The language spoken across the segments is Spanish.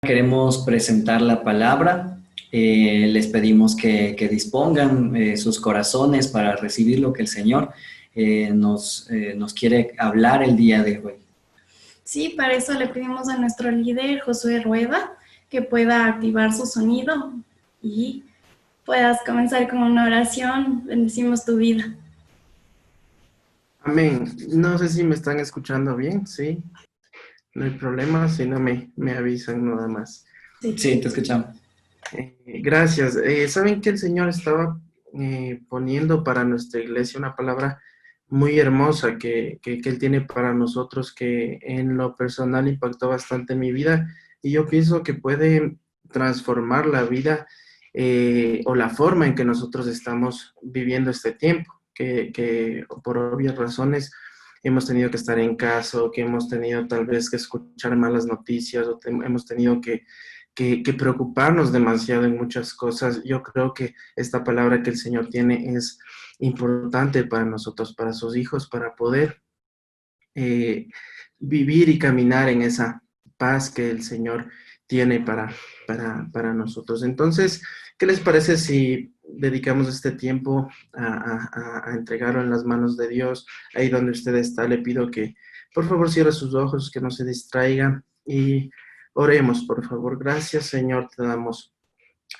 Queremos presentar la palabra. Les pedimos que dispongan sus corazones para recibir lo que el Señor nos quiere hablar el día de hoy. Sí, para eso le pedimos a nuestro líder, Josué Rueda, que pueda activar su sonido y puedas comenzar con una oración. Bendecimos tu vida. Amén. No sé si me están escuchando bien, sí. No hay problema, si no me avisan nada más. Sí, te escuchamos. Gracias. Saben que el Señor estaba poniendo para nuestra iglesia una palabra muy hermosa que Él tiene para nosotros, que en lo personal impactó bastante mi vida, y yo pienso que puede transformar la vida o la forma en que nosotros estamos viviendo este tiempo, que por obvias razones hemos tenido que estar en casa, o que hemos tenido tal vez que escuchar malas noticias, o hemos tenido que preocuparnos demasiado en muchas cosas. Yo creo que esta palabra que el Señor tiene es importante para nosotros, para sus hijos, para poder eh, vivir y caminar en esa paz que el Señor tiene para nosotros. Entonces, ¿qué les parece si dedicamos este tiempo a entregarlo en las manos de Dios? Ahí donde usted está, le pido que por favor cierre sus ojos, que no se distraiga, y oremos, por favor. Gracias, Señor, te damos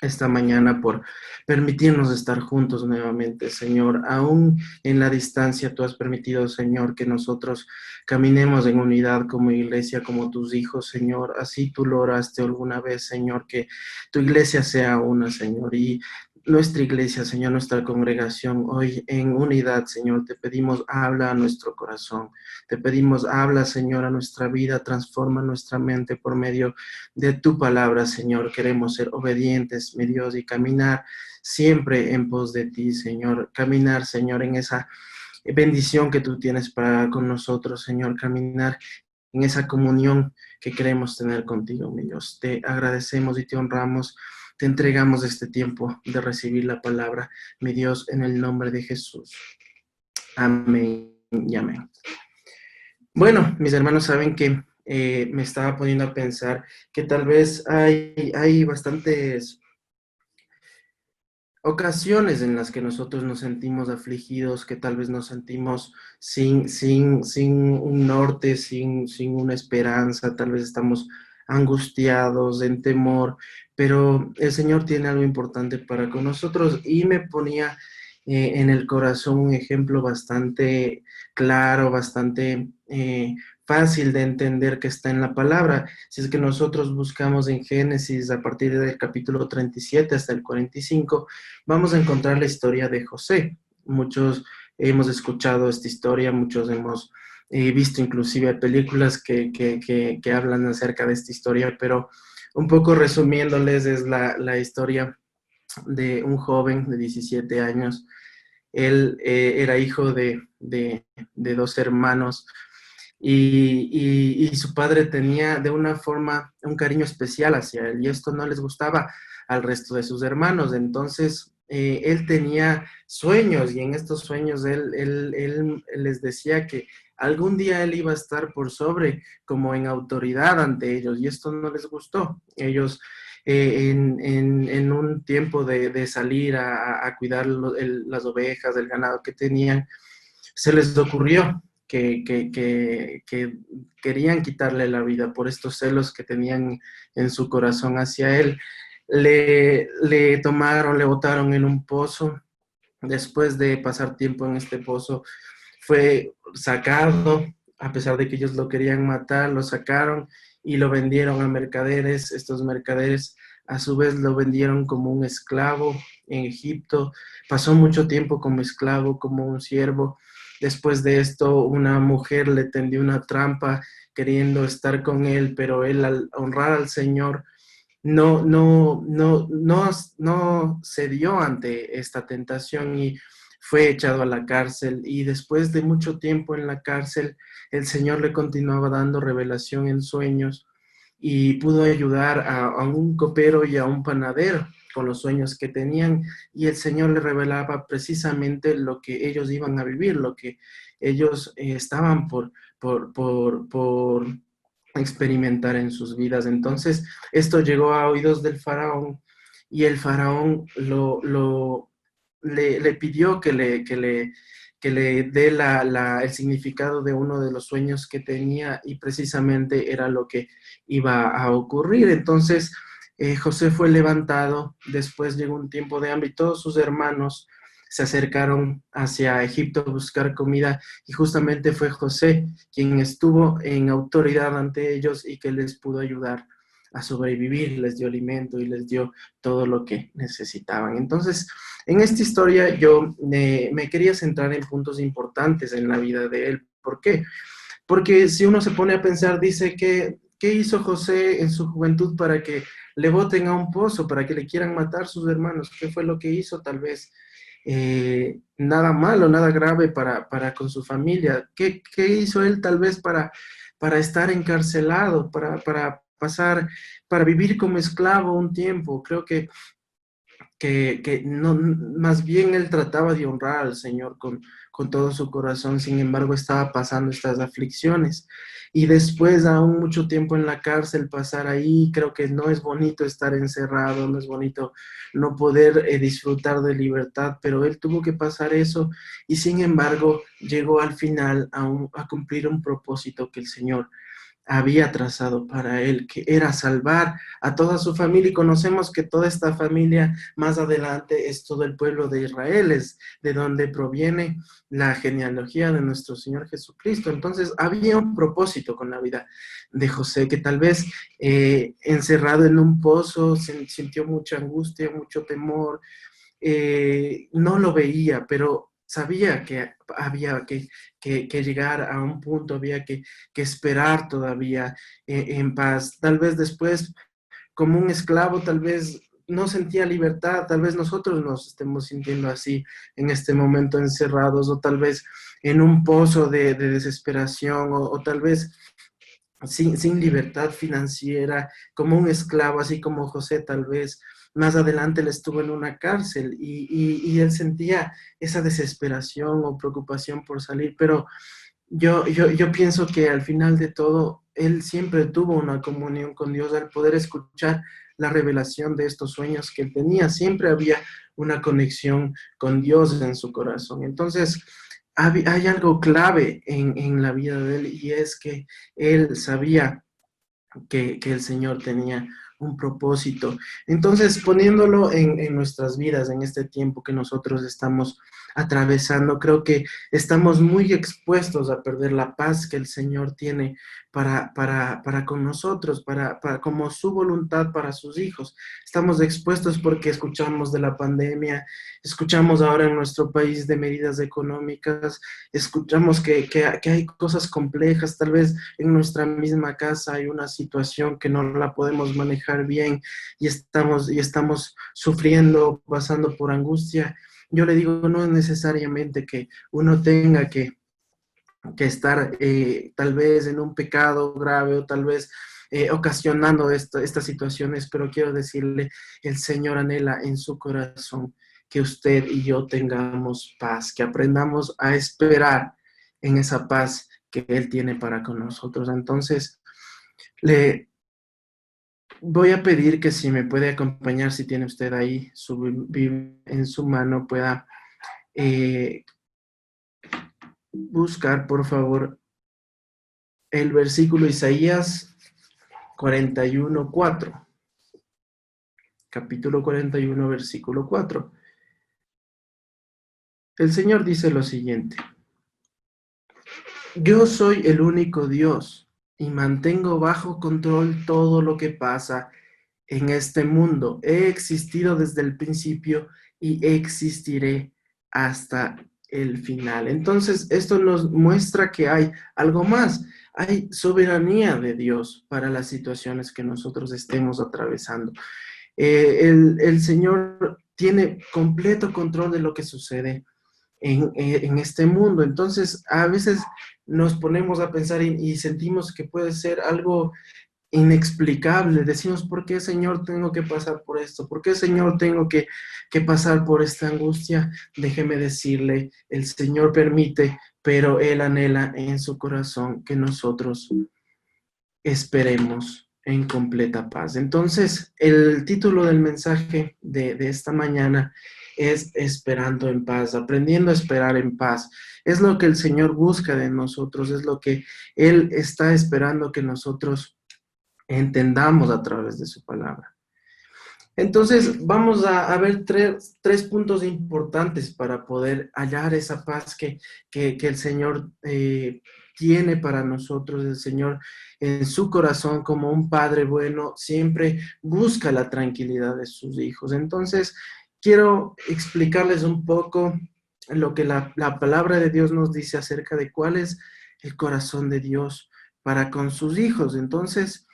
esta mañana por permitirnos estar juntos nuevamente, Señor. Aún en la distancia, tú has permitido, Señor, que nosotros caminemos en unidad como iglesia, como tus hijos, Señor. Así tú lo oraste alguna vez, Señor, que tu iglesia sea una, Señor. Y nuestra iglesia, Señor, nuestra congregación, hoy en unidad, Señor, te pedimos, habla a nuestro corazón. Te pedimos, habla, Señor, a nuestra vida, transforma nuestra mente por medio de tu palabra, Señor. Queremos ser obedientes, mi Dios, y caminar siempre en pos de ti, Señor. Caminar, Señor, en esa bendición que tú tienes para con nosotros, Señor. Caminar en esa comunión que queremos tener contigo, mi Dios. Te agradecemos y te honramos. Te entregamos este tiempo de recibir la palabra, mi Dios, en el nombre de Jesús. Amén y amén. Bueno, mis hermanos saben que me estaba poniendo a pensar que tal vez hay bastantes ocasiones en las que nosotros nos sentimos afligidos, que tal vez nos sentimos sin un norte, sin una esperanza, tal vez estamos angustiados, en temor, pero el Señor tiene algo importante para con nosotros, y me ponía en el corazón un ejemplo bastante claro, bastante fácil de entender, que está en la palabra. Si es que nosotros buscamos en Génesis a partir del capítulo 37 hasta el 45, vamos a encontrar la historia de José. Muchos hemos escuchado esta historia, muchos hemos visto inclusive películas que hablan acerca de esta historia, pero un poco resumiéndoles, es la historia de un joven de 17 años. Él era hijo de dos hermanos, y su padre tenía de una forma un cariño especial hacia él, y esto no les gustaba al resto de sus hermanos. Entonces, él tenía sueños, y en estos sueños él les decía que algún día él iba a estar por sobre, como en autoridad ante ellos, y esto no les gustó. Ellos, en un tiempo de salir a cuidar las ovejas, el ganado que tenían, se les ocurrió que querían quitarle la vida por estos celos que tenían en su corazón hacia él. Le tomaron, le botaron en un pozo. Después de pasar tiempo en este pozo, fue sacado. A pesar de que ellos lo querían matar, lo sacaron y lo vendieron a mercaderes. Estos mercaderes a su vez lo vendieron como un esclavo en Egipto. Pasó mucho tiempo como esclavo, como un siervo. Después de esto, una mujer le tendió una trampa queriendo estar con él, pero él, al honrar al Señor, no cedió ante esta tentación, y fue echado a la cárcel. Y después de mucho tiempo en la cárcel, el Señor le continuaba dando revelación en sueños, y pudo ayudar a un copero y a un panadero con los sueños que tenían, y el Señor le revelaba precisamente lo que ellos iban a vivir, lo que ellos estaban por experimentar en sus vidas. Entonces, esto llegó a oídos del faraón y el faraón le pidió que le dé el significado de uno de los sueños que tenía y precisamente era lo que iba a ocurrir. Entonces, José fue levantado, después llegó un tiempo de hambre y todos sus hermanos se acercaron hacia Egipto a buscar comida y justamente fue José quien estuvo en autoridad ante ellos y que les pudo ayudar a sobrevivir, les dio alimento y les dio todo lo que necesitaban. Entonces, en esta historia yo me quería centrar en puntos importantes en la vida de él. ¿Por qué? Porque si uno se pone a pensar, dice que, ¿qué hizo José en su juventud para que le boten a un pozo, para que le quieran matar sus hermanos? ¿Qué fue lo que hizo? Tal vez nada malo, nada grave para con su familia. ¿Qué hizo él tal vez para estar encarcelado, para pasar, para vivir como esclavo un tiempo? Creo que no, más bien él trataba de honrar al Señor con todo su corazón, sin embargo estaba pasando estas aflicciones. Y después, aún mucho tiempo en la cárcel, pasar ahí, creo que no es bonito estar encerrado, no es bonito no poder disfrutar de libertad, pero él tuvo que pasar eso y sin embargo llegó al final a cumplir un propósito que el Señor había trazado para él, que era salvar a toda su familia, y conocemos que toda esta familia más adelante es todo el pueblo de Israel, es de donde proviene la genealogía de nuestro Señor Jesucristo. Entonces había un propósito con la vida de José, que tal vez encerrado en un pozo sintió mucha angustia, mucho temor, no lo veía, pero sabía que había que llegar a un punto, había que esperar todavía en paz. Tal vez después, como un esclavo, tal vez no sentía libertad, tal vez nosotros nos estemos sintiendo así en este momento encerrados, o tal vez en un pozo de desesperación, o tal vez sin libertad financiera, como un esclavo, así como José tal vez. Más adelante él estuvo en una cárcel y él sentía esa desesperación o preocupación por salir, pero yo pienso que al final de todo, él siempre tuvo una comunión con Dios al poder escuchar la revelación de estos sueños que él tenía. Siempre había una conexión con Dios en su corazón. Entonces, hay algo clave en la vida de él y es que él sabía que el Señor tenía un propósito. Entonces, poniéndolo en nuestras vidas, en este tiempo que nosotros estamos atravesando, creo que estamos muy expuestos a perder la paz que el Señor tiene para con nosotros, como su voluntad para sus hijos. Estamos expuestos porque escuchamos de la pandemia, escuchamos ahora en nuestro país de medidas económicas, escuchamos que hay cosas complejas, tal vez en nuestra misma casa hay una situación que no la podemos manejar bien y estamos sufriendo, pasando por angustia. Yo le digo, no es necesariamente que uno tenga que estar tal vez en un pecado grave o tal vez ocasionando estas situaciones, pero quiero decirle, el Señor anhela en su corazón que usted y yo tengamos paz, que aprendamos a esperar en esa paz que Él tiene para con nosotros. Entonces, le voy a pedir que si me puede acompañar, si tiene usted ahí su Biblia en su mano, pueda buscar, por favor, el versículo Isaías 41:4. Capítulo 41, versículo 4. El Señor dice lo siguiente: yo soy el único Dios y mantengo bajo control todo lo que pasa en este mundo. He existido desde el principio y existiré hasta el final. Entonces, esto nos muestra que hay algo más. Hay soberanía de Dios para las situaciones que nosotros estemos atravesando. El Señor tiene completo control de lo que sucede en este mundo. Entonces, a veces nos ponemos a pensar y sentimos que puede ser algo inexplicable. Decimos, ¿por qué, Señor, tengo que pasar por esto? ¿Por qué, Señor, tengo que pasar por esta angustia? Déjeme decirle, el Señor permite, pero Él anhela en su corazón que nosotros esperemos en completa paz. Entonces, el título del mensaje de esta mañana es Esperando en paz, aprendiendo a esperar en paz. Es lo que el Señor busca de nosotros, es lo que Él está esperando que nosotros entendamos a través de su palabra. Entonces, vamos a ver tres puntos importantes para poder hallar esa paz que el Señor tiene para nosotros. El Señor en su corazón, como un padre bueno, siempre busca la tranquilidad de sus hijos. Entonces, quiero explicarles un poco lo que la palabra de Dios nos dice acerca de cuál es el corazón de Dios para con sus hijos. Entonces,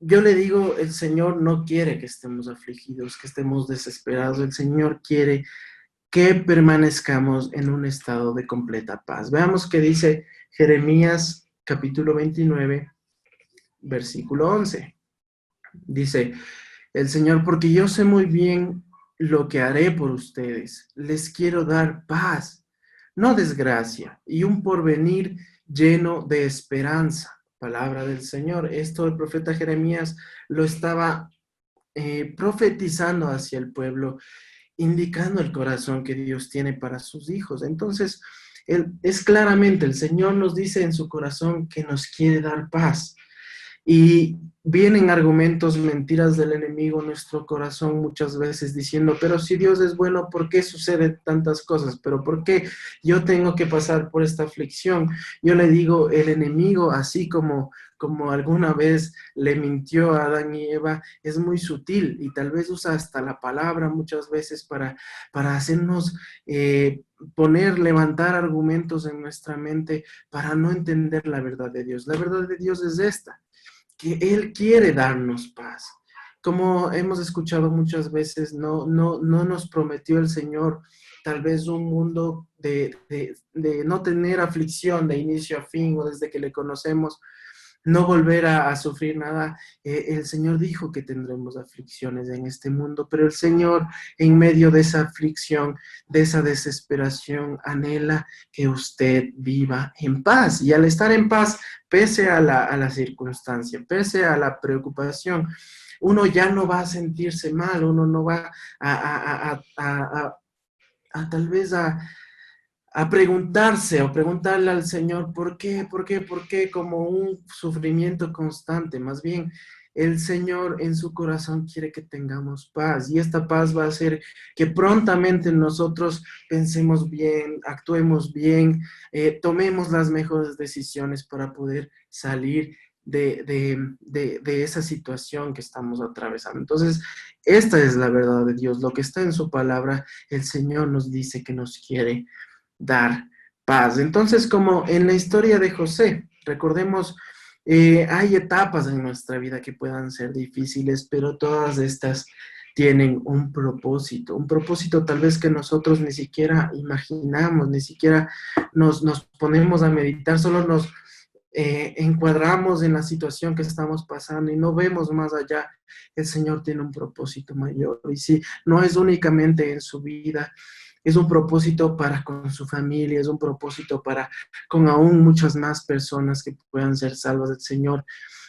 yo le digo, el Señor no quiere que estemos afligidos, que estemos desesperados. El Señor quiere que permanezcamos en un estado de completa paz. Veamos qué dice Jeremías capítulo 29, versículo 11. Dice el Señor, porque yo sé muy bien lo que haré por ustedes. Les quiero dar paz, no desgracia, y un porvenir lleno de esperanza. Palabra del Señor. Esto el profeta Jeremías lo estaba profetizando hacia el pueblo, indicando el corazón que Dios tiene para sus hijos. Entonces, es claramente, el Señor nos dice en su corazón que nos quiere dar paz. Y vienen argumentos, mentiras del enemigo en nuestro corazón muchas veces diciendo, pero si Dios es bueno, ¿por qué suceden tantas cosas? ¿Pero por qué yo tengo que pasar por esta aflicción? Yo le digo, el enemigo, así como alguna vez le mintió a Adán y Eva, es muy sutil y tal vez usa hasta la palabra muchas veces para hacernos levantar argumentos en nuestra mente para no entender la verdad de Dios. La verdad de Dios es esta, que Él quiere darnos paz. Como hemos escuchado muchas veces, no nos prometió el Señor tal vez un mundo de no tener aflicción de inicio a fin o desde que le conocemos, no volver a sufrir nada. El Señor dijo que tendremos aflicciones en este mundo, pero el Señor en medio de esa aflicción, de esa desesperación, anhela que usted viva en paz. Y al estar en paz, pese a la circunstancia, pese a la preocupación, uno ya no va a sentirse mal, uno no va a tal vez a preguntarse o preguntarle al Señor, ¿por qué? Como un sufrimiento constante. Más bien, el Señor en su corazón quiere que tengamos paz y esta paz va a hacer que prontamente nosotros pensemos bien, actuemos bien, tomemos las mejores decisiones para poder salir de esa situación que estamos atravesando. Entonces, esta es la verdad de Dios. Lo que está en su palabra, el Señor nos dice que nos quiere dar paz. Entonces, como en la historia de José, recordemos, hay etapas en nuestra vida que puedan ser difíciles, pero todas estas tienen un propósito tal vez que nosotros ni siquiera imaginamos, ni siquiera nos ponemos a meditar, solo nos encuadramos en la situación que estamos pasando y no vemos más allá. El Señor tiene un propósito mayor y si no es únicamente en su vida, es un propósito para con su familia, es un propósito para con aún muchas más personas que puedan ser salvas. El Señor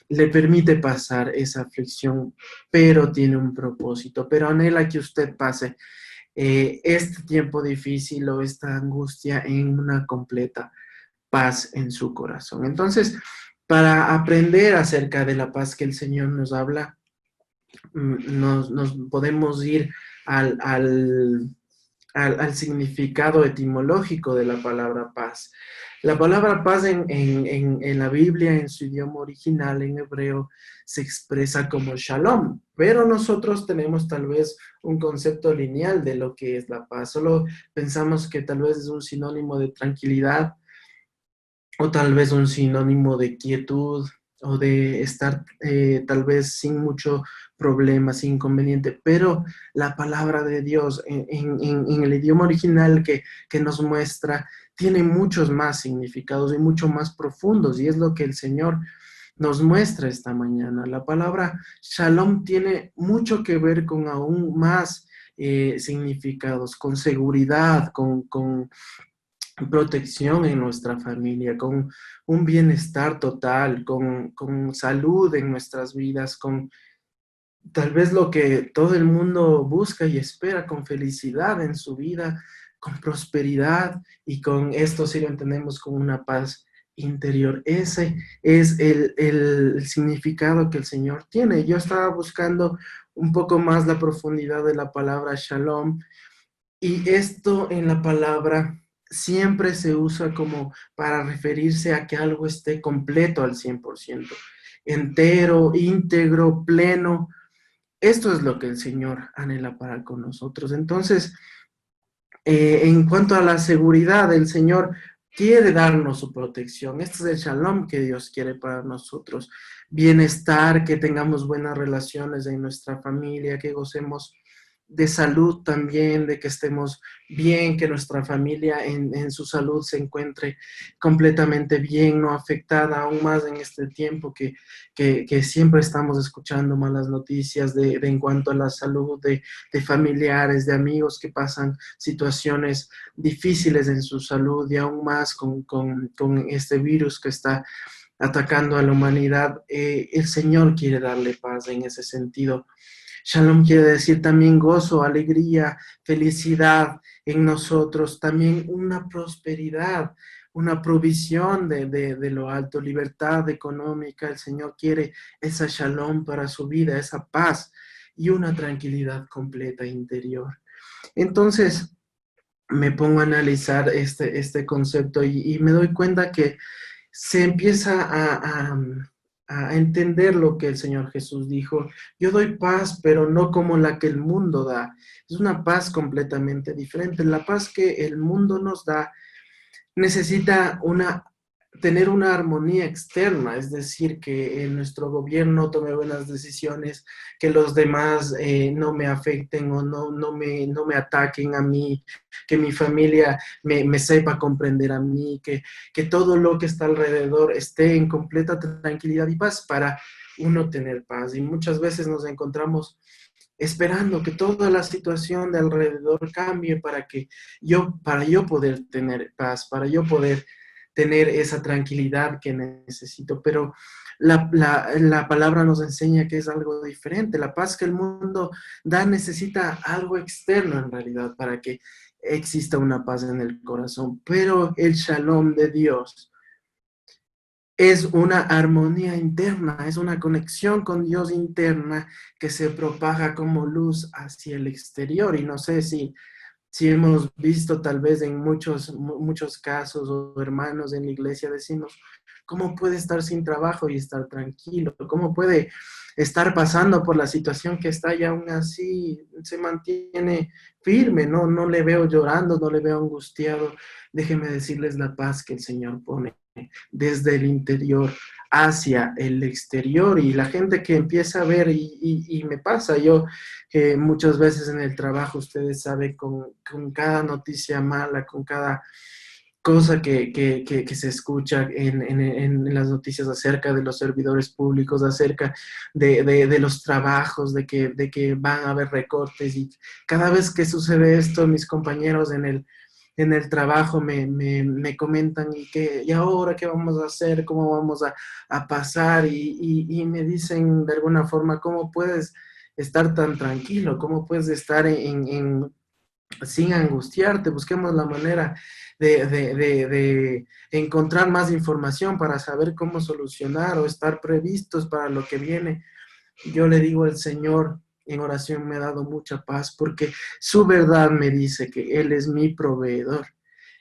le permite pasar esa aflicción, pero tiene un propósito, pero anhela que usted pase este tiempo difícil o esta angustia en una completa paz en su corazón. Entonces, para aprender acerca de la paz que el Señor nos habla, nos podemos ir al significado etimológico de la palabra paz. La palabra paz en la Biblia, en su idioma original, en hebreo, se expresa como shalom, pero nosotros tenemos tal vez un concepto lineal de lo que es la paz. Solo pensamos que tal vez es un sinónimo de tranquilidad, o tal vez un sinónimo de quietud o de estar tal vez sin mucho problema, sin inconveniente, pero la palabra de Dios en el idioma original que nos muestra tiene muchos más significados y mucho más profundos, y es lo que el Señor nos muestra esta mañana. La palabra shalom tiene mucho que ver con aún más significados, con seguridad, con protección en nuestra familia, con un bienestar total, con salud en nuestras vidas, con tal vez lo que todo el mundo busca y espera, con felicidad en su vida, con prosperidad y con esto sí lo entendemos como una paz interior. Ese es el significado que el Señor tiene. Yo estaba buscando un poco más la profundidad de la palabra shalom y esto en la palabra siempre se usa como para referirse a que algo esté completo al 100%, entero, íntegro, pleno. Esto es lo que el Señor anhela para con nosotros. Entonces, en cuanto a la seguridad, el Señor quiere darnos su protección. Este es el shalom que Dios quiere para nosotros. Bienestar, que tengamos buenas relaciones en nuestra familia, que gocemos de salud también, de que estemos bien, que nuestra familia en su salud se encuentre completamente bien, no afectada, aún más en este tiempo que siempre estamos escuchando malas noticias de en cuanto a la salud de familiares, de amigos que pasan situaciones difíciles en su salud y aún más con este virus que está atacando a la humanidad. El Señor quiere darle paz en ese sentido. Shalom quiere decir también gozo, alegría, felicidad en nosotros, también una prosperidad, una provisión de lo alto, libertad económica. El Señor quiere esa shalom para su vida, esa paz y una tranquilidad completa interior. Entonces, me pongo a analizar este concepto y me doy cuenta que se empieza a entender lo que el Señor Jesús dijo. Yo doy paz, pero no como la que el mundo da. Es una paz completamente diferente. La paz que el mundo nos da necesita tener una armonía externa, es decir, que nuestro gobierno tome buenas decisiones, que los demás no me afecten o no me ataquen a mí, que mi familia me sepa comprender a mí, que todo lo que está alrededor esté en completa tranquilidad y paz para uno tener paz. Y muchas veces nos encontramos esperando que toda la situación de alrededor cambie para yo poder tener paz, para yo poder tener esa tranquilidad que necesito. Pero la palabra nos enseña que es algo diferente. La paz que el mundo da necesita algo externo en realidad para que exista una paz en el corazón. Pero el shalom de Dios es una armonía interna, es una conexión con Dios interna que se propaga como luz hacia el exterior. Y no sé si hemos visto tal vez en muchos casos o hermanos en la iglesia decimos, ¿cómo puede estar sin trabajo y estar tranquilo? ¿Cómo puede estar pasando por la situación que está y aún así se mantiene firme? No le veo llorando, no le veo angustiado. Déjenme decirles la paz que el Señor pone desde el interior hacia el exterior y la gente que empieza a ver y me pasa, yo muchas veces en el trabajo, ustedes saben, con cada noticia mala, con cada cosa que se escucha en las noticias acerca de los servidores públicos, acerca de los trabajos, de que van a haber recortes y cada vez que sucede esto, mis compañeros en el trabajo me comentan y ahora qué vamos a hacer, cómo vamos a pasar y me dicen de alguna forma, ¿cómo puedes estar tan tranquilo? ¿Cómo puedes estar sin angustiarte? Busquemos la manera de encontrar más información para saber cómo solucionar o estar previstos para lo que viene. Yo le digo al Señor, en oración me ha dado mucha paz porque su verdad me dice que Él es mi proveedor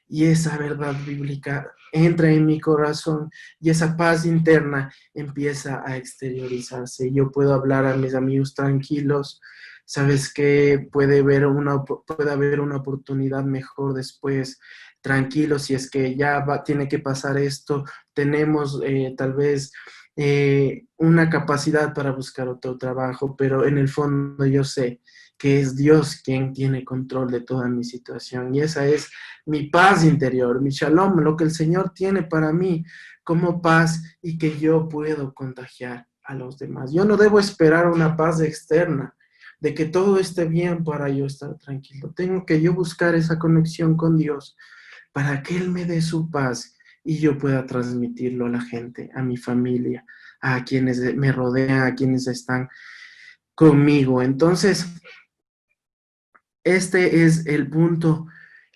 y esa verdad bíblica entra en mi corazón y esa paz interna empieza a exteriorizarse. Yo puedo hablar a mis amigos tranquilos, sabes que puede haber una oportunidad mejor después, tranquilo, si es que tiene que pasar esto, tenemos tal vez una capacidad para buscar otro trabajo, pero en el fondo yo sé que es Dios quien tiene control de toda mi situación y esa es mi paz interior, mi shalom, lo que el Señor tiene para mí como paz y que yo puedo contagiar a los demás. Yo no debo esperar una paz externa, de que todo esté bien para yo estar tranquilo. Tengo que yo buscar esa conexión con Dios para que Él me dé su paz y yo pueda transmitirlo a la gente, a mi familia, a quienes me rodean, a quienes están conmigo. Entonces, este es el punto.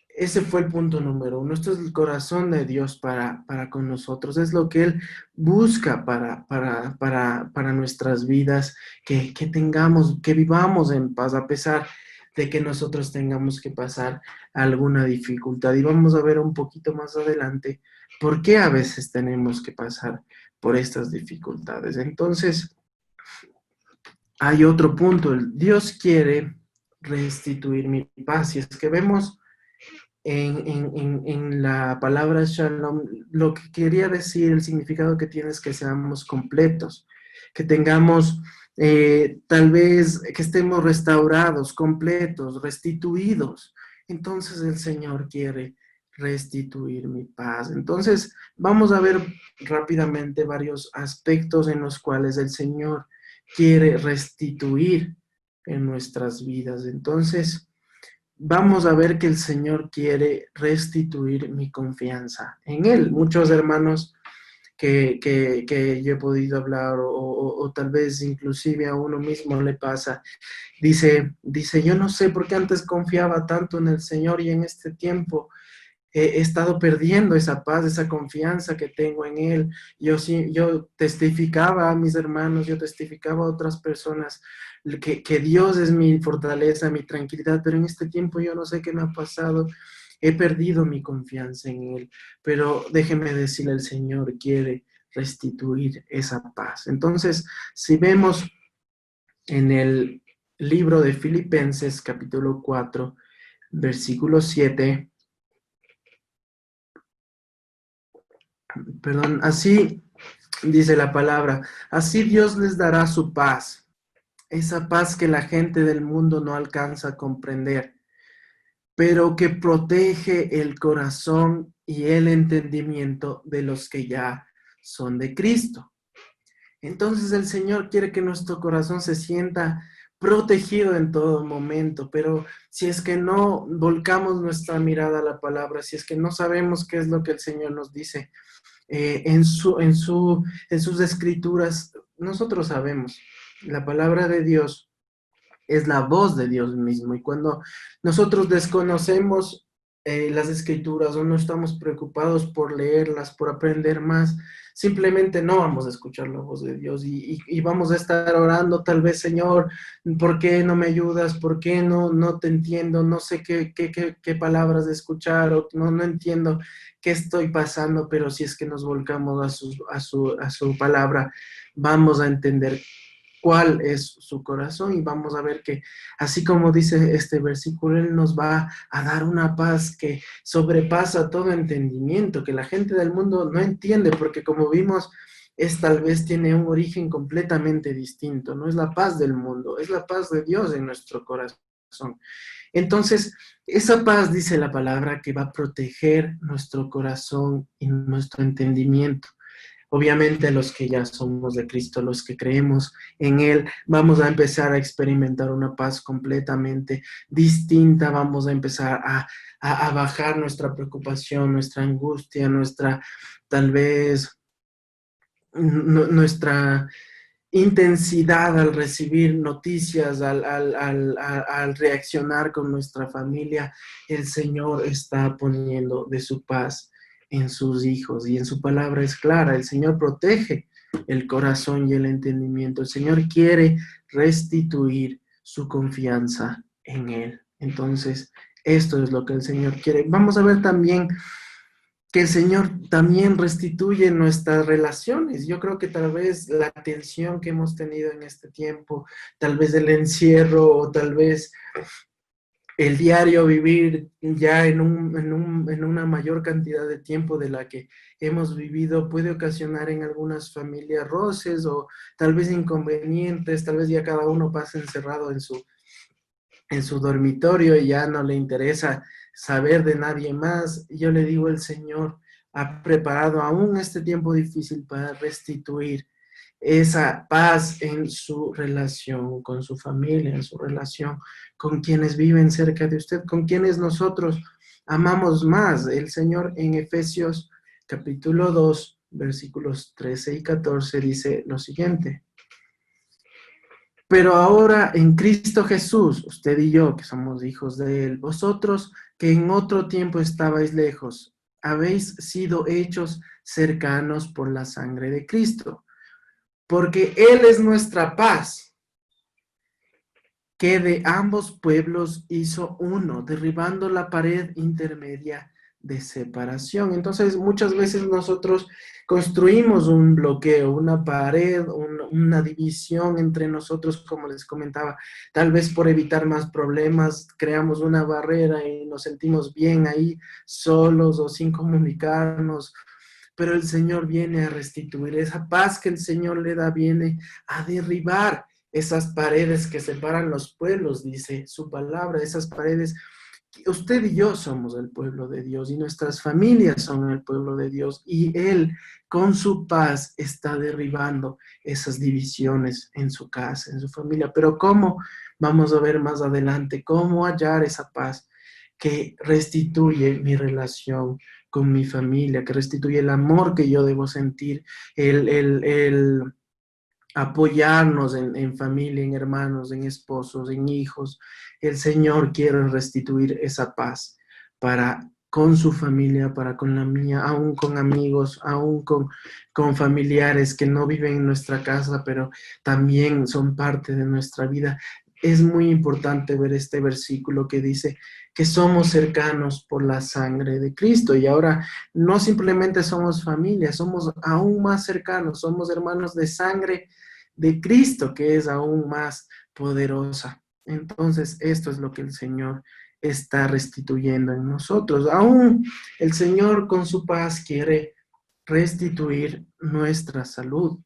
Ese fue el punto número uno. Esto es el corazón de Dios para con nosotros. Es lo que Él busca para nuestras vidas, que tengamos, que vivamos en paz, a pesar de que nosotros tengamos que pasar alguna dificultad. Y vamos a ver un poquito más adelante por qué a veces tenemos que pasar por estas dificultades. Entonces, hay otro punto. Dios quiere restituir mi paz. Y es que vemos en la palabra shalom, lo que quería decir, el significado que tiene es que seamos completos, que tengamos, tal vez, que estemos restaurados, completos, restituidos. Entonces el Señor quiere restituir mi paz. Entonces vamos a ver rápidamente varios aspectos en los cuales el Señor quiere restituir en nuestras vidas. Entonces, vamos a ver que el Señor quiere restituir mi confianza en Él. Muchos hermanos que yo he podido hablar o tal vez inclusive a uno mismo le pasa, dice, yo no sé por qué antes confiaba tanto en el Señor y en este tiempo he estado perdiendo esa paz, esa confianza que tengo en Él. Yo testificaba a mis hermanos, yo testificaba a otras personas que Dios es mi fortaleza, mi tranquilidad, pero en este tiempo yo no sé qué me ha pasado. He perdido mi confianza en Él, pero déjeme decirle, el Señor quiere restituir esa paz. Entonces, si vemos en el libro de Filipenses, capítulo 4, versículo 7, perdón, así dice la palabra, así Dios les dará su paz, esa paz que la gente del mundo no alcanza a comprender, pero que protege el corazón y el entendimiento de los que ya son de Cristo. Entonces el Señor quiere que nuestro corazón se sienta protegido en todo momento, pero si es que no volcamos nuestra mirada a la palabra, si es que no sabemos qué es lo que el Señor nos dice, en sus escrituras, nosotros sabemos, la palabra de Dios es la voz de Dios mismo, y cuando nosotros desconocemos las escrituras o no estamos preocupados por leerlas, por aprender más, simplemente no vamos a escuchar la voz de Dios y vamos a estar orando tal vez, Señor, ¿por qué no me ayudas? ¿Por qué no te entiendo? No sé qué palabras escuchar o no entiendo qué estoy pasando, pero si es que nos volcamos a su palabra, vamos a entender cuál es su corazón y vamos a ver que así como dice este versículo, Él nos va a dar una paz que sobrepasa todo entendimiento, que la gente del mundo no entiende, porque como vimos, tal vez tiene un origen completamente distinto, no es la paz del mundo, es la paz de Dios en nuestro corazón. Entonces, esa paz, dice la palabra, que va a proteger nuestro corazón y nuestro entendimiento. Obviamente los que ya somos de Cristo, los que creemos en Él, vamos a empezar a experimentar una paz completamente distinta, vamos a empezar a bajar nuestra preocupación, nuestra angustia, nuestra, tal vez, nuestra intensidad al recibir noticias, al reaccionar con nuestra familia. El Señor está poniendo de su paz en sus hijos y en su palabra es clara. El Señor protege el corazón y el entendimiento. El Señor quiere restituir su confianza en Él. Entonces, esto es lo que el Señor quiere. Vamos a ver también que el Señor también restituye nuestras relaciones. Yo creo que tal vez la tensión que hemos tenido en este tiempo, tal vez el encierro o tal vez el diario vivir ya en una mayor cantidad de tiempo de la que hemos vivido puede ocasionar en algunas familias roces o tal vez inconvenientes, tal vez ya cada uno pasa encerrado en su dormitorio y ya no le interesa saber de nadie más. Yo le digo, el Señor ha preparado aún este tiempo difícil para restituir esa paz en su relación con su familia, en su relación con quienes viven cerca de usted, con quienes nosotros amamos más. El Señor en Efesios capítulo 2, versículos 13 y 14 dice lo siguiente. Pero ahora en Cristo Jesús, usted y yo, que somos hijos de Él, vosotros que en otro tiempo estabais lejos, habéis sido hechos cercanos por la sangre de Cristo, porque Él es nuestra paz, que de ambos pueblos hizo uno, derribando la pared intermedia de separación. Entonces, muchas veces nosotros construimos un bloqueo, una pared, una división entre nosotros, como les comentaba, tal vez por evitar más problemas, creamos una barrera y nos sentimos bien ahí solos o sin comunicarnos, pero el Señor viene a restituir esa paz que el Señor le da, viene a derribar esas paredes que separan los pueblos, dice su palabra, esas paredes. Usted y yo somos el pueblo de Dios y nuestras familias son el pueblo de Dios y Él con su paz está derribando esas divisiones en su casa, en su familia. Pero ¿cómo? Vamos a ver más adelante cómo hallar esa paz que restituye mi relación con mi familia, que restituye el amor que yo debo sentir, el apoyarnos en familia, en hermanos, en esposos, en hijos. El Señor quiere restituir esa paz para con su familia, para con la mía, aún con amigos, aún con familiares que no viven en nuestra casa, pero también son parte de nuestra vida. Es muy importante ver este versículo que dice que somos cercanos por la sangre de Cristo. Y ahora no simplemente somos familia, somos aún más cercanos, somos hermanos de sangre de Cristo, que es aún más poderosa. Entonces, esto es lo que el Señor está restituyendo en nosotros. Aún el Señor con su paz quiere restituir nuestra salud.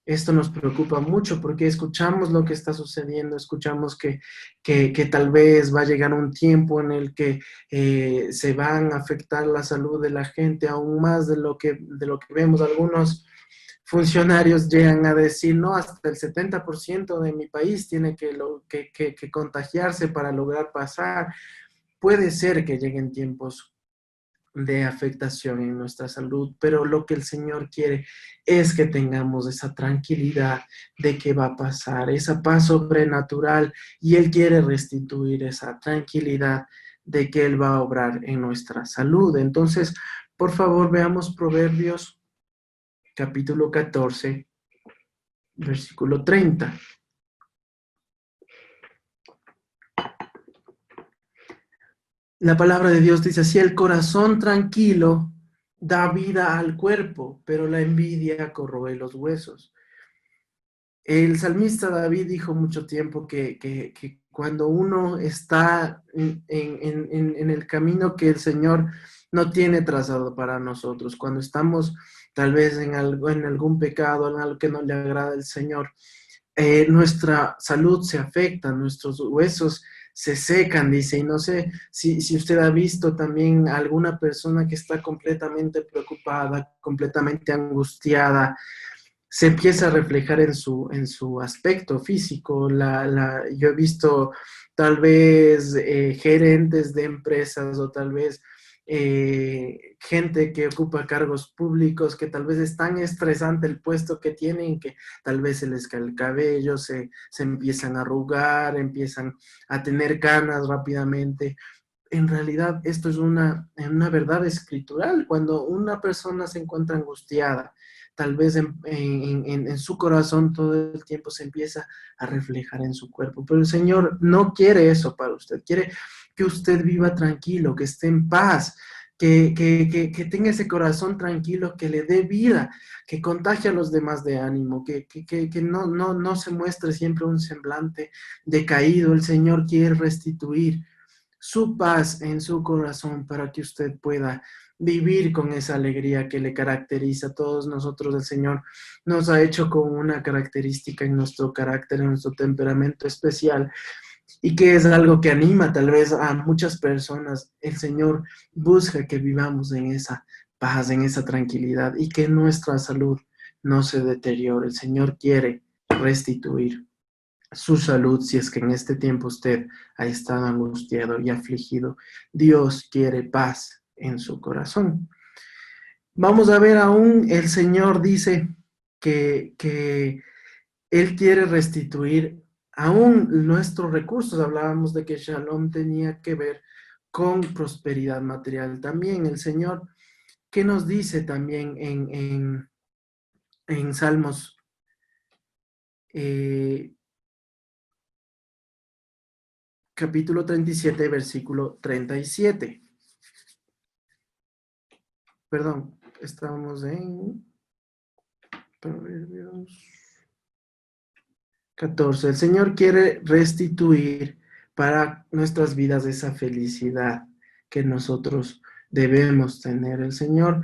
Esto nos preocupa mucho porque escuchamos lo que está sucediendo, escuchamos que tal vez va a llegar un tiempo en el que se van a afectar la salud de la gente aún más de lo que vemos. Algunos funcionarios llegan a decir, no, hasta el 70% de mi país tiene que contagiarse para lograr pasar. Puede ser que lleguen tiempos de afectación en nuestra salud, pero lo que el Señor quiere es que tengamos esa tranquilidad de que va a pasar, esa paz sobrenatural, y Él quiere restituir esa tranquilidad de que Él va a obrar en nuestra salud. Entonces, por favor, veamos Proverbios capítulo 14, versículo 30. La palabra de Dios dice así: el corazón tranquilo da vida al cuerpo, pero la envidia corroe los huesos. El salmista David dijo mucho tiempo que cuando uno está en el camino que el Señor no tiene trazado para nosotros, cuando estamos tal vez en algún pecado, en algo que no le agrada al Señor, nuestra salud se afecta, nuestros huesos se secan, dice. Y no sé si usted ha visto también a alguna persona que está completamente preocupada, completamente angustiada, se empieza a reflejar en su aspecto físico. Yo he visto tal vez gerentes de empresas o tal vez gente que ocupa cargos públicos que tal vez es tan estresante el puesto que tienen que tal vez se les cae el cabello, se empiezan a arrugar, empiezan a tener canas rápidamente. En realidad esto es una verdad escritural. Cuando una persona se encuentra angustiada, tal vez en su corazón todo el tiempo se empieza a reflejar en su cuerpo. Pero el Señor no quiere eso para usted. Quiere que usted viva tranquilo, que esté en paz, que tenga ese corazón tranquilo, que le dé vida, que contagie a los demás de ánimo, que no se muestre siempre un semblante decaído. El Señor quiere restituir su paz en su corazón para que usted pueda vivir con esa alegría que le caracteriza a todos nosotros. El Señor nos ha hecho con una característica en nuestro carácter, en nuestro temperamento especial, y que es algo que anima tal vez a muchas personas. El Señor busca que vivamos en esa paz, en esa tranquilidad, y que nuestra salud no se deteriore. El Señor quiere restituir su salud, si es que en este tiempo usted ha estado angustiado y afligido. Dios quiere paz en su corazón. Vamos a ver aún, el Señor dice que Él quiere restituir aún nuestros recursos. Hablábamos de que Shalom tenía que ver con prosperidad material. También el Señor, ¿qué nos dice también en Salmos? Capítulo 37, versículo 37. Perdón, estamos en Proverbios 14. El Señor quiere restituir para nuestras vidas esa felicidad que nosotros debemos tener. El Señor,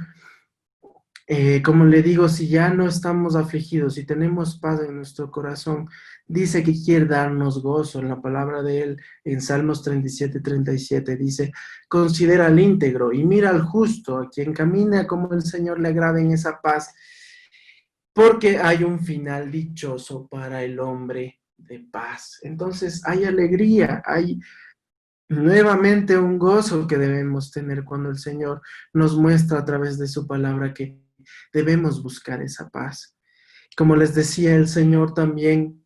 como le digo, si ya no estamos afligidos, si tenemos paz en nuestro corazón, dice que quiere darnos gozo. En la palabra de Él, en Salmos 37, 37, dice, considera al íntegro y mira al justo, a quien camina como el Señor le agrada en esa paz, porque hay un final dichoso para el hombre de paz. Entonces hay alegría, hay nuevamente un gozo que debemos tener cuando el Señor nos muestra a través de su palabra que debemos buscar esa paz. Como les decía, el Señor también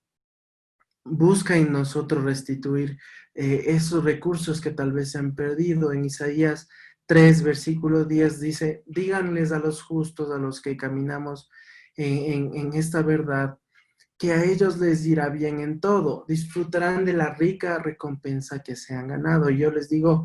busca en nosotros restituir esos recursos que tal vez se han perdido. En Isaías 3, versículo 10 dice, díganles a los justos, a los que caminamos en esta verdad, que a ellos les irá bien en todo, disfrutarán de la rica recompensa que se han ganado. Y yo les digo,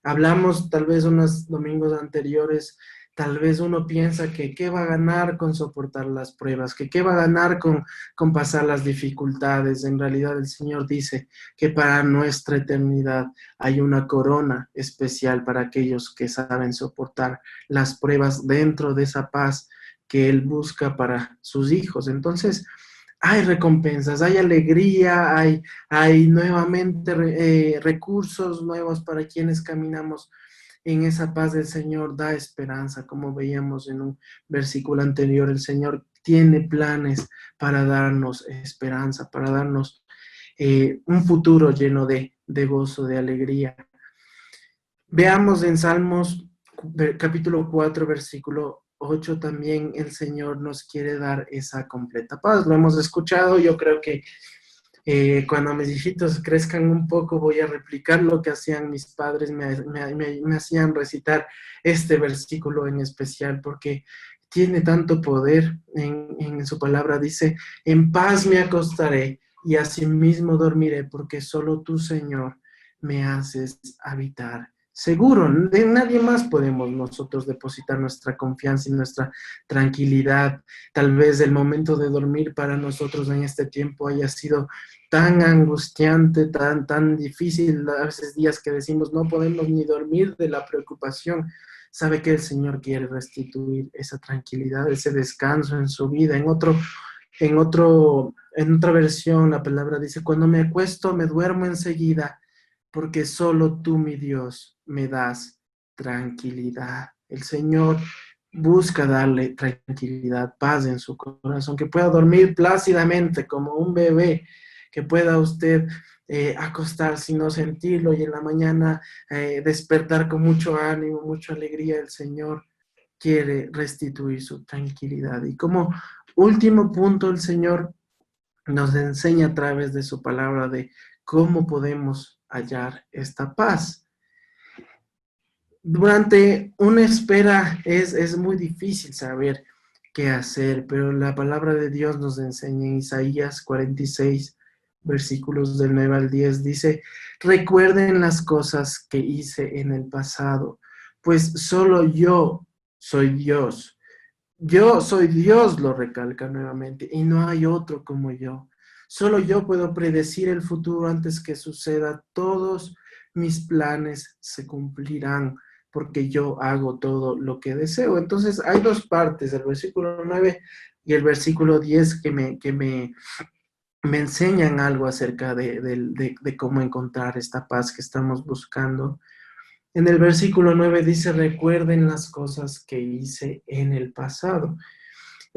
hablamos tal vez unos domingos anteriores, tal vez uno piensa que qué va a ganar con soportar las pruebas, que qué va a ganar con pasar las dificultades. En realidad el Señor dice que para nuestra eternidad hay una corona especial para aquellos que saben soportar las pruebas dentro de esa paz que Él busca para sus hijos. Entonces, hay recompensas, hay alegría, hay nuevamente recursos nuevos para quienes caminamos en esa paz del Señor. Da esperanza, como veíamos en un versículo anterior. El Señor tiene planes para darnos esperanza, para darnos un futuro lleno de gozo, de alegría. Veamos en Salmos capítulo 4, versículo 8, también el Señor nos quiere dar esa completa paz. Lo hemos escuchado, yo creo que cuando mis hijitos crezcan un poco voy a replicar lo que hacían mis padres, me hacían recitar este versículo en especial porque tiene tanto poder en su palabra. Dice, en paz me acostaré y asimismo dormiré porque solo tú, Señor, me haces habitar seguro. De nadie más podemos nosotros depositar nuestra confianza y nuestra tranquilidad. Tal vez el momento de dormir para nosotros en este tiempo haya sido tan angustiante, tan difícil, a veces días que decimos no podemos ni dormir de la preocupación. Sabe que el Señor quiere restituir esa tranquilidad, ese descanso en su vida. En otra versión la palabra dice, cuando me acuesto me duermo enseguida, porque solo tú, mi Dios, me das tranquilidad. El Señor busca darle tranquilidad, paz en su corazón, que pueda dormir plácidamente como un bebé, que pueda usted acostarse y no sentirlo y en la mañana despertar con mucho ánimo, mucha alegría. El Señor quiere restituir su tranquilidad. Y como último punto, el Señor nos enseña a través de su palabra de cómo podemos hallar esta paz. Durante una espera es muy difícil saber qué hacer, pero la palabra de Dios nos enseña en Isaías 46, versículos del 9 al 10, dice, recuerden las cosas que hice en el pasado, pues solo yo soy Dios. Yo soy Dios, lo recalca nuevamente, y no hay otro como yo. Solo yo puedo predecir el futuro antes que suceda. Todos mis planes se cumplirán porque yo hago todo lo que deseo. Entonces hay dos partes, el versículo 9 y el versículo 10 que me enseñan algo acerca de cómo encontrar esta paz que estamos buscando. En el versículo 9 dice, recuerden las cosas que hice en el pasado.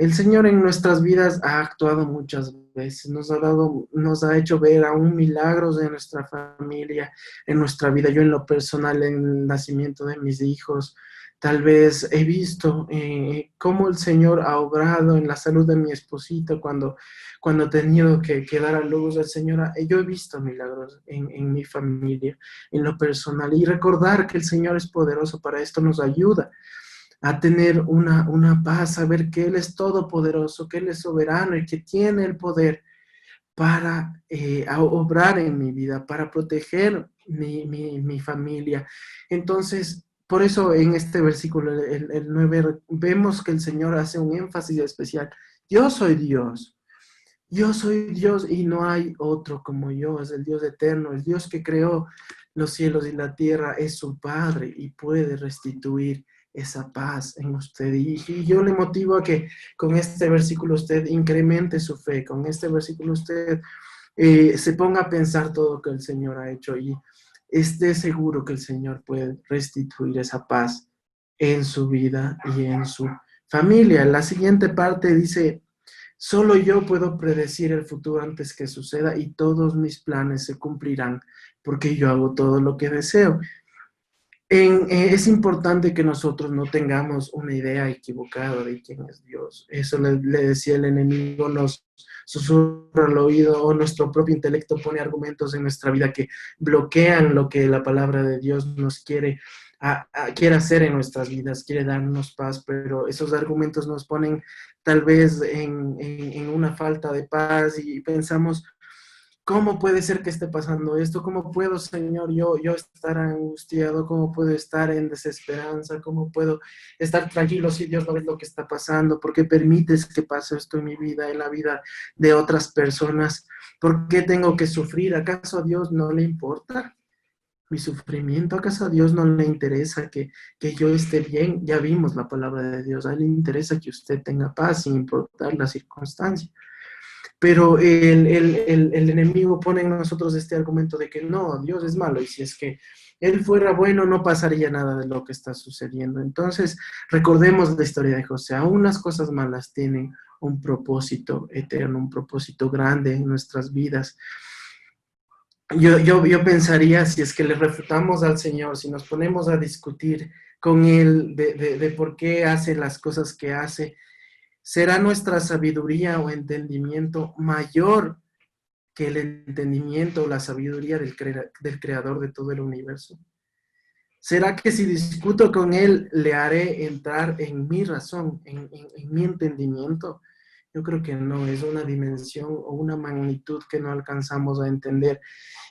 El Señor en nuestras vidas ha actuado muchas veces, nos ha hecho ver aún milagros en nuestra familia, en nuestra vida. Yo en lo personal, en el nacimiento de mis hijos, tal vez he visto cómo el Señor ha obrado en la salud de mi esposito cuando he tenido que dar a luz al Señor. Yo he visto milagros en mi familia, en lo personal. Y recordar que el Señor es poderoso para esto nos ayuda a tener una paz, a ver que Él es todopoderoso, que Él es soberano y que tiene el poder para obrar en mi vida, para proteger mi familia. Entonces, por eso en este versículo, el 9, vemos que el Señor hace un énfasis especial. Yo soy Dios y no hay otro como yo, es el Dios eterno, el Dios que creó los cielos y la tierra, es su Padre y puede restituir esa paz en usted. Y yo le motivo a que con este versículo usted incremente su fe, con este versículo usted se ponga a pensar todo lo que el Señor ha hecho y esté seguro que el Señor puede restituir esa paz en su vida y en su familia. La siguiente parte dice: solo yo puedo predecir el futuro antes que suceda y todos mis planes se cumplirán porque yo hago todo lo que deseo. Es importante que nosotros no tengamos una idea equivocada de quién es Dios. Eso le decía el enemigo, nos susurra al oído, o nuestro propio intelecto pone argumentos en nuestra vida que bloquean lo que la palabra de Dios nos quiere hacer en nuestras vidas, quiere darnos paz, pero esos argumentos nos ponen tal vez en una falta de paz y pensamos: ¿cómo puede ser que esté pasando esto? ¿Cómo puedo, Señor, yo estar angustiado? ¿Cómo puedo estar en desesperanza? ¿Cómo puedo estar tranquilo si Dios no ve lo que está pasando? ¿Por qué permites que pase esto en mi vida, en la vida de otras personas? ¿Por qué tengo que sufrir? ¿Acaso a Dios no le importa mi sufrimiento? ¿Acaso a Dios no le interesa que yo esté bien? Ya vimos la palabra de Dios. A Él le interesa que usted tenga paz sin importar la circunstancia. Pero el enemigo pone en nosotros este argumento de que no, Dios es malo, y si es que Él fuera bueno no pasaría nada de lo que está sucediendo. Entonces, recordemos la historia de José. Aún las cosas malas tienen un propósito eterno, un propósito grande en nuestras vidas. Yo pensaría, si es que le refutamos al Señor, si nos ponemos a discutir con Él de por qué hace las cosas que hace, ¿será nuestra sabiduría o entendimiento mayor que el entendimiento o la sabiduría del creador de todo el universo? ¿Será que si discuto con Él le haré entrar en mi razón, en mi entendimiento? Yo creo que no, es una dimensión o una magnitud que no alcanzamos a entender,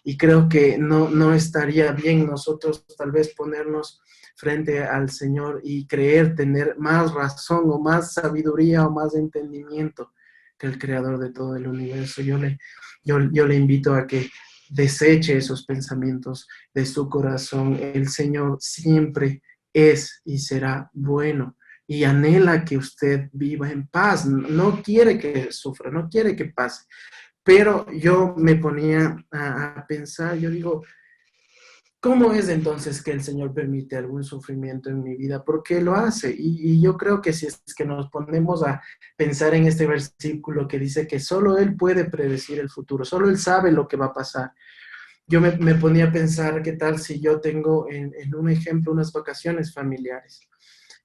y creo que no estaría bien nosotros tal vez ponernos frente al Señor y creer tener más razón o más sabiduría o más entendimiento que el creador de todo el universo. Yo le invito a que deseche esos pensamientos de su corazón. El Señor siempre es y será bueno y anhela que usted viva en paz. No quiere que sufra, no quiere que pase. Pero yo me ponía a pensar, yo digo: ¿cómo es entonces que el Señor permite algún sufrimiento en mi vida? ¿Por qué lo hace? Y yo creo que si es que nos ponemos a pensar en este versículo que dice que solo Él puede predecir el futuro, solo Él sabe lo que va a pasar. Yo me ponía a pensar, ¿qué tal si yo tengo en un ejemplo unas vacaciones familiares?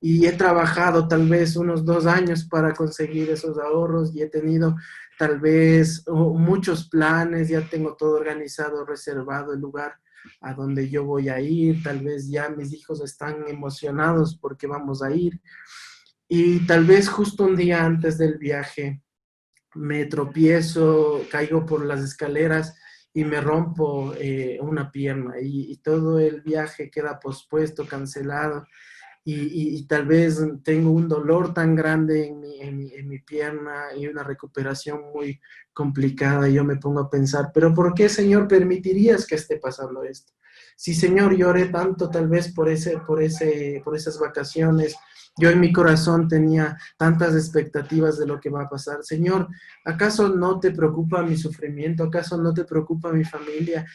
Y he trabajado tal vez unos 2 años para conseguir esos ahorros y he tenido tal vez muchos planes, ya tengo todo organizado, reservado el lugar a donde yo voy a ir, tal vez ya mis hijos están emocionados porque vamos a ir, y tal vez justo un día antes del viaje me tropiezo, caigo por las escaleras y me rompo una pierna, y todo el viaje queda pospuesto, cancelado. Y tal vez tengo un dolor tan grande en mi pierna y una recuperación muy complicada, y yo me pongo a pensar: ¿pero por qué, Señor, permitirías que esté pasando esto? Si, Señor, lloré tanto tal vez por esas vacaciones, yo en mi corazón tenía tantas expectativas de lo que va a pasar. Señor, ¿acaso no te preocupa mi sufrimiento? ¿Acaso no te preocupa mi familia?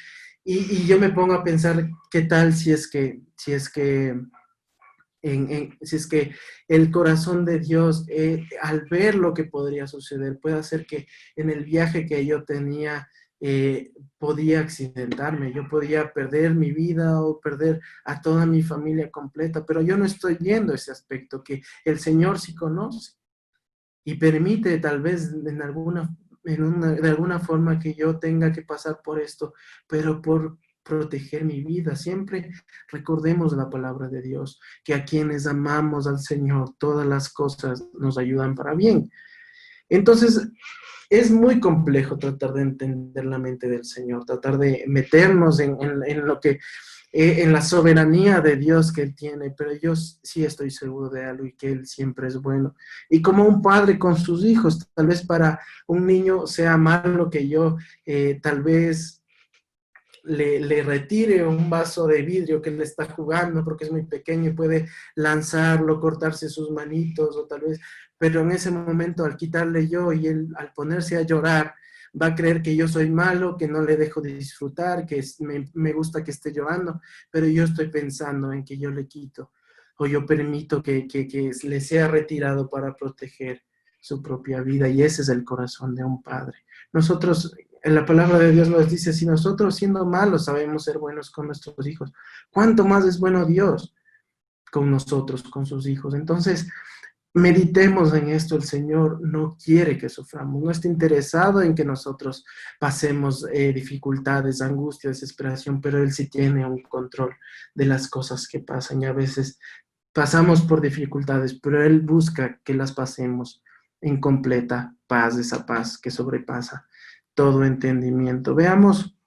Y yo me pongo a pensar: ¿qué tal si es que si es que el corazón de Dios, al ver lo que podría suceder, puede hacer que en el viaje que yo tenía, podía accidentarme, yo podía perder mi vida o perder a toda mi familia completa, pero yo no estoy viendo ese aspecto que el Señor sí conoce y permite tal vez de alguna forma que yo tenga que pasar por esto, pero por proteger mi vida. Siempre recordemos la palabra de Dios, que a quienes amamos al Señor, todas las cosas nos ayudan para bien. Entonces, es muy complejo tratar de entender la mente del Señor, tratar de meternos en lo que en la soberanía de Dios que Él tiene, pero yo sí estoy seguro de algo y que Él siempre es bueno. Y como un padre con sus hijos, tal vez para un niño sea malo que yo tal vez le retire un vaso de vidrio que él está jugando porque es muy pequeño y puede lanzarlo, cortarse sus manitos o tal vez, pero en ese momento al quitarle yo y él al ponerse a llorar, va a creer que yo soy malo, que no le dejo de disfrutar, que me gusta que esté llorando, pero yo estoy pensando en que yo le quito o yo permito que le sea retirado para proteger su propia vida, y ese es el corazón de un padre. Nosotros, en la palabra de Dios nos dice, si nosotros siendo malos sabemos ser buenos con nuestros hijos, ¿cuánto más es bueno Dios con nosotros, con sus hijos? Entonces, meditemos en esto. El Señor no quiere que suframos, no está interesado en que nosotros pasemos dificultades, angustia, desesperación, pero Él sí tiene un control de las cosas que pasan y a veces pasamos por dificultades, pero Él busca que las pasemos en completa paz, esa paz que sobrepasa todo entendimiento. Veamos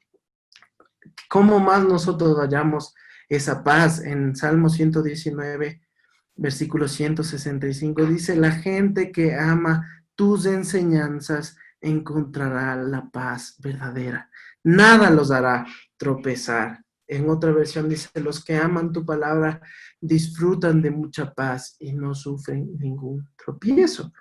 cómo más nosotros hallamos esa paz. En Salmo 119, versículo 165, dice, la gente que ama tus enseñanzas encontrará la paz verdadera. Nada los hará tropezar. En otra versión dice, los que aman tu palabra disfrutan de mucha paz y no sufren ningún tropiezo.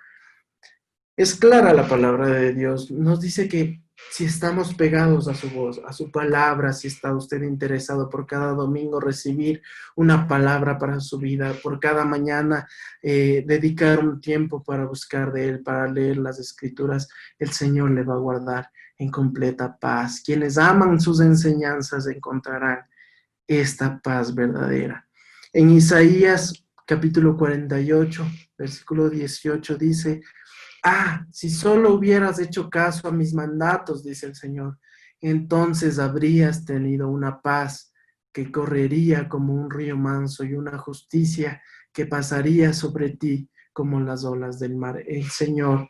Es clara la palabra de Dios. Nos dice que si estamos pegados a su voz, a su palabra, si está usted interesado por cada domingo recibir una palabra para su vida, por cada mañana dedicar un tiempo para buscar de Él, para leer las Escrituras, el Señor le va a guardar en completa paz. Quienes aman sus enseñanzas encontrarán esta paz verdadera. En Isaías capítulo 48, versículo 18 dice, si solo hubieras hecho caso a mis mandatos, dice el Señor, entonces habrías tenido una paz que correría como un río manso y una justicia que pasaría sobre ti como las olas del mar. El Señor,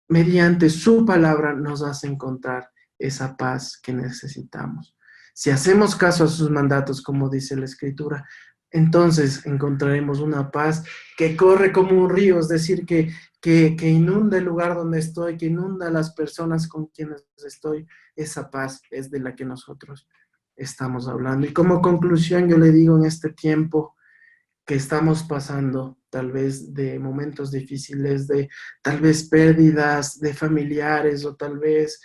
mediante su palabra, nos hace encontrar esa paz que necesitamos. Si hacemos caso a sus mandatos, como dice la Escritura, entonces encontraremos una paz que corre como un río, es decir, que inunda el lugar donde estoy, que inunda a las personas con quienes estoy. Esa paz es de la que nosotros estamos hablando. Y como conclusión, yo le digo, en este tiempo que estamos pasando, tal vez de momentos difíciles, de tal vez pérdidas de familiares o tal vez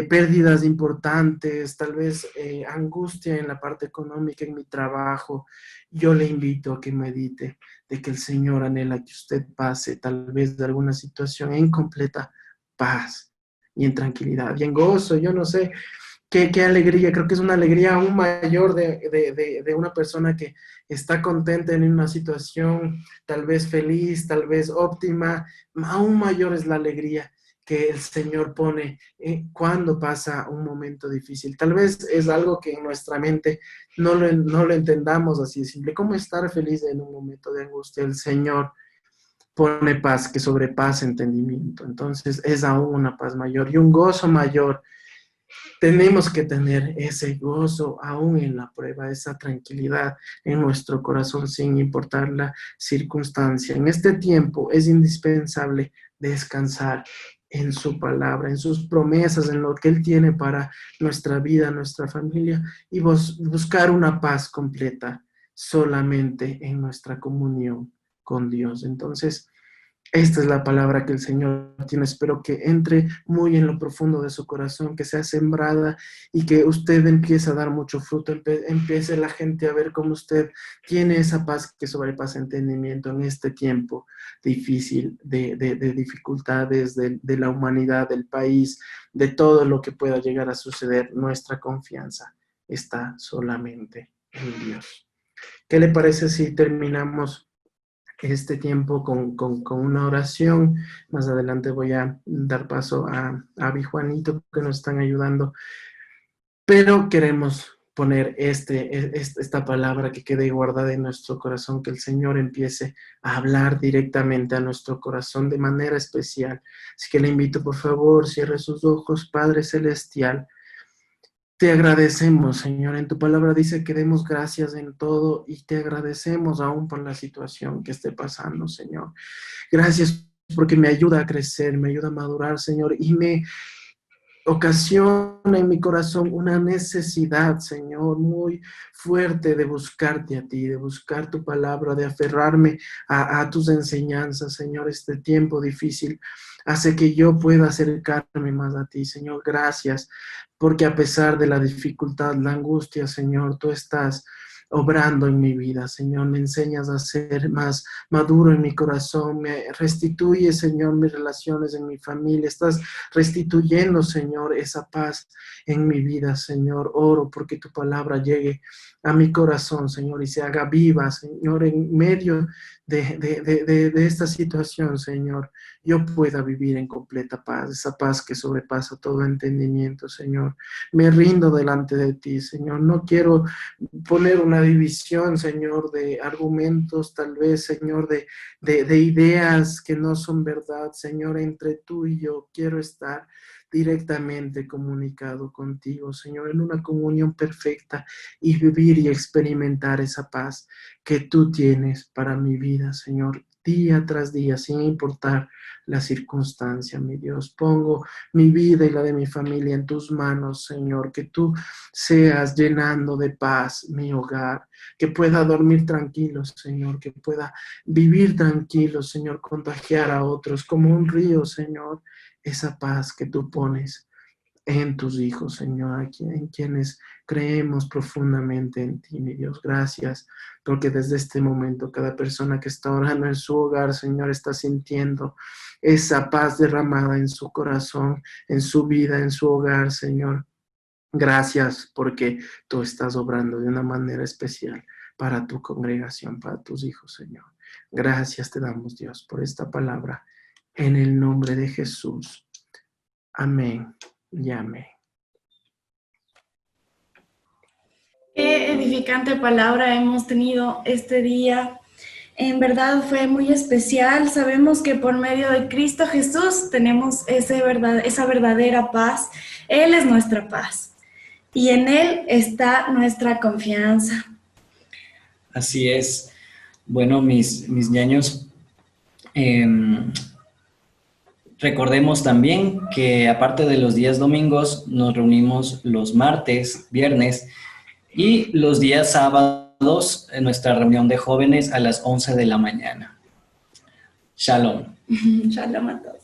pérdidas importantes, tal vez angustia en la parte económica, en mi trabajo, yo le invito a que medite de que el Señor anhela que usted pase tal vez de alguna situación en completa paz y en tranquilidad y en gozo. Yo no sé qué alegría, creo que es una alegría aún mayor de una persona que está contenta en una situación tal vez feliz, tal vez óptima. Aún mayor es la alegría que el Señor pone cuando pasa un momento difícil. Tal vez es algo que en nuestra mente no lo entendamos así de simple. ¿Cómo estar feliz en un momento de angustia? El Señor pone paz que sobrepasa entendimiento. Entonces es aún una paz mayor y un gozo mayor. Tenemos que tener ese gozo aún en la prueba, esa tranquilidad en nuestro corazón sin importar la circunstancia. En este tiempo es indispensable descansar en su palabra, en sus promesas, en lo que Él tiene para nuestra vida, nuestra familia, y buscar una paz completa solamente en nuestra comunión con Dios. Entonces, Esta es la palabra que el Señor tiene. Espero que entre muy en lo profundo de su corazón, que sea sembrada y que usted empiece a dar mucho fruto, empiece la gente a ver cómo usted tiene esa paz que sobrepasa entendimiento en este tiempo difícil de dificultades de la humanidad, del país, de todo lo que pueda llegar a suceder. Nuestra confianza está solamente en Dios. ¿Qué le parece si terminamos este tiempo con una oración? Más adelante voy a dar paso a Abby y Juanito, que nos están ayudando, pero queremos poner esta palabra que quede guardada en nuestro corazón, que el Señor empiece a hablar directamente a nuestro corazón de manera especial. Así que le invito, por favor, cierre sus ojos. Padre Celestial, te agradecemos, Señor. En tu palabra dice que demos gracias en todo y te agradecemos aún por la situación que esté pasando, Señor. Gracias porque me ayuda a crecer, me ayuda a madurar, Señor, y me ocasiona en mi corazón una necesidad, Señor, muy fuerte de buscarte a ti, de buscar tu palabra, de aferrarme a tus enseñanzas, Señor. Este tiempo difícil hace que yo pueda acercarme más a ti, Señor. Gracias, porque a pesar de la dificultad, la angustia, Señor, tú estás obrando en mi vida, Señor. Me enseñas a ser más maduro en mi corazón, me restituye, Señor, mis relaciones en mi familia. Estás restituyendo, Señor, esa paz en mi vida, Señor. Oro porque tu palabra llegue a mi corazón, Señor, y se haga viva, Señor, en medio de esta situación, Señor. Yo pueda vivir en completa paz, esa paz que sobrepasa todo entendimiento, Señor. Me rindo delante de ti, Señor. No quiero poner una división, Señor, de argumentos, tal vez, Señor, de ideas que no son verdad, Señor. Entre tú y yo quiero estar directamente comunicado contigo, Señor, en una comunión perfecta y vivir y experimentar esa paz que tú tienes para mi vida, Señor, día tras día, sin importar la circunstancia, mi Dios. Pongo mi vida y la de mi familia en tus manos, Señor, que tú seas llenando de paz mi hogar, que pueda dormir tranquilo, Señor, que pueda vivir tranquilo, Señor, contagiar a otros como un río, Señor, esa paz que tú pones en tus hijos, Señor, en quienes creemos profundamente en ti, mi Dios. Gracias, porque desde este momento cada persona que está orando en su hogar, Señor, está sintiendo esa paz derramada en su corazón, en su vida, en su hogar, Señor. Gracias porque tú estás obrando de una manera especial para tu congregación, para tus hijos, Señor. Gracias te damos, Dios, por esta palabra. En el nombre de Jesús. Amén y amén. Qué edificante palabra hemos tenido este día. En verdad fue muy especial. Sabemos que por medio de Cristo Jesús tenemos esa verdadera paz. Él es nuestra paz y en Él está nuestra confianza. Así es. Bueno, mis ñaños, recordemos también que aparte de los días domingos, nos reunimos los martes, viernes y los días sábados en nuestra reunión de jóvenes a las 11 de la mañana. Shalom. Shalom a todos.